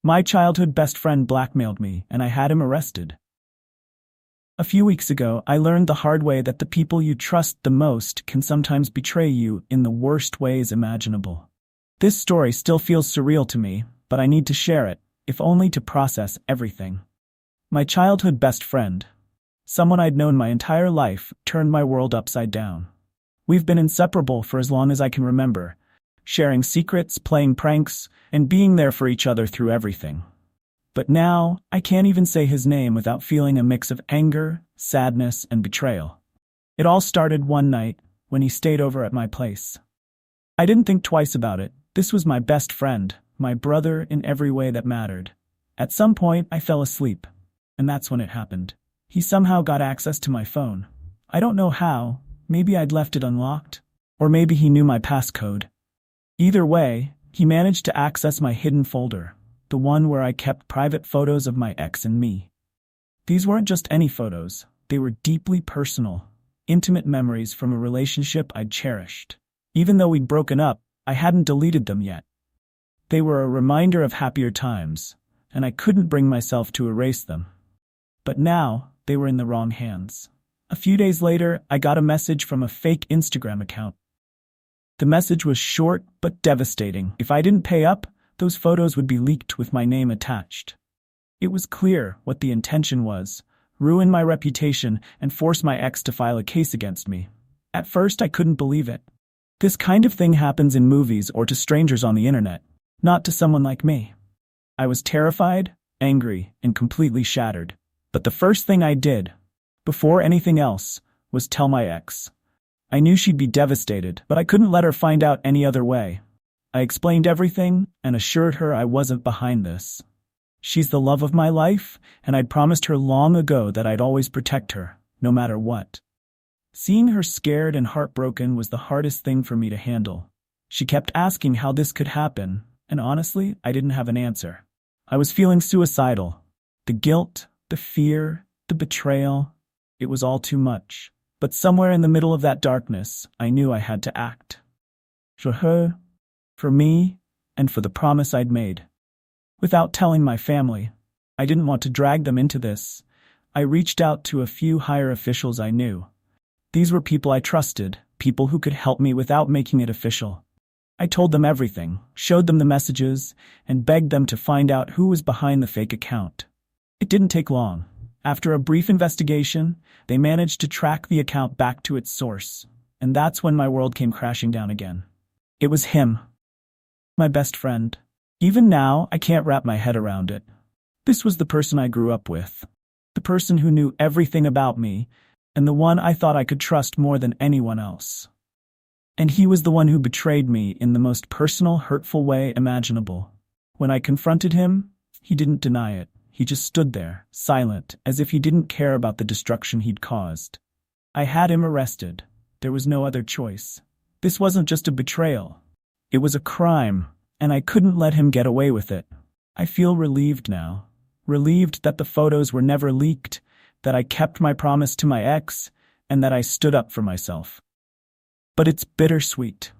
My childhood best friend blackmailed me, and I had him arrested. A few weeks ago, I learned the hard way that the people you trust the most can sometimes betray you in the worst ways imaginable. This story still feels surreal to me, but I need to share it, if only to process everything. My childhood best friend, someone I'd known my entire life, turned my world upside down. We've been inseparable for as long as I can remember, sharing secrets, playing pranks, and being there for each other through everything. But now, I can't even say his name without feeling a mix of anger, sadness, and betrayal. It all started one night, when he stayed over at my place. I didn't think twice about it. This was my best friend, my brother in every way that mattered. At some point, I fell asleep, and that's when it happened. He somehow got access to my phone. I don't know how, maybe I'd left it unlocked, or maybe he knew my passcode. Either way, he managed to access my hidden folder, the one where I kept private photos of my ex and me. These weren't just any photos, they were deeply personal, intimate memories from a relationship I'd cherished. Even though we'd broken up, I hadn't deleted them yet. They were a reminder of happier times, and I couldn't bring myself to erase them. But now, they were in the wrong hands. A few days later, I got a message from a fake Instagram account. The message was short but devastating. If I didn't pay up, those photos would be leaked with my name attached. It was clear what the intention was: ruin my reputation and force my ex to file a case against me. At first, I couldn't believe it. This kind of thing happens in movies or to strangers on the internet, not to someone like me. I was terrified, angry, and completely shattered. But the first thing I did, before anything else, was tell my ex. I knew she'd be devastated, but I couldn't let her find out any other way. I explained everything and assured her I wasn't behind this. She's the love of my life, and I'd promised her long ago that I'd always protect her, no matter what. Seeing her scared and heartbroken was the hardest thing for me to handle. She kept asking how this could happen, and honestly, I didn't have an answer. I was feeling suicidal. The guilt, the fear, the betrayal, it was all too much. But somewhere in the middle of that darkness, I knew I had to act. For her, for me, and for the promise I'd made. Without telling my family, I didn't want to drag them into this. I reached out to a few higher officials I knew. These were people I trusted, people who could help me without making it official. I told them everything, showed them the messages, and begged them to find out who was behind the fake account. It didn't take long. After a brief investigation, they managed to track the account back to its source, and that's when my world came crashing down again. It was him. My best friend. Even now, I can't wrap my head around it. This was the person I grew up with. The person who knew everything about me, and the one I thought I could trust more than anyone else. And he was the one who betrayed me in the most personal, hurtful way imaginable. When I confronted him, he didn't deny it. He just stood there, silent, as if he didn't care about the destruction he'd caused. I had him arrested. There was no other choice. This wasn't just a betrayal. It was a crime, and I couldn't let him get away with it. I feel relieved now. Relieved that the photos were never leaked, that I kept my promise to my ex, and that I stood up for myself. But it's bittersweet.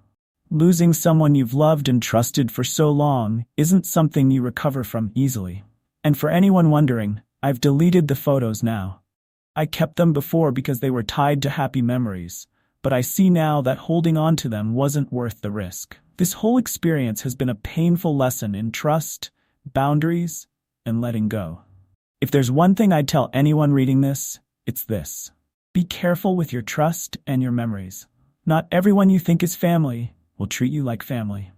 Losing someone you've loved and trusted for so long isn't something you recover from easily. And for anyone wondering, I've deleted the photos now. I kept them before because they were tied to happy memories, but I see now that holding on to them wasn't worth the risk. This whole experience has been a painful lesson in trust, boundaries, and letting go. If there's one thing I'd tell anyone reading this, it's this. Be careful with your trust and your memories. Not everyone you think is family will treat you like family.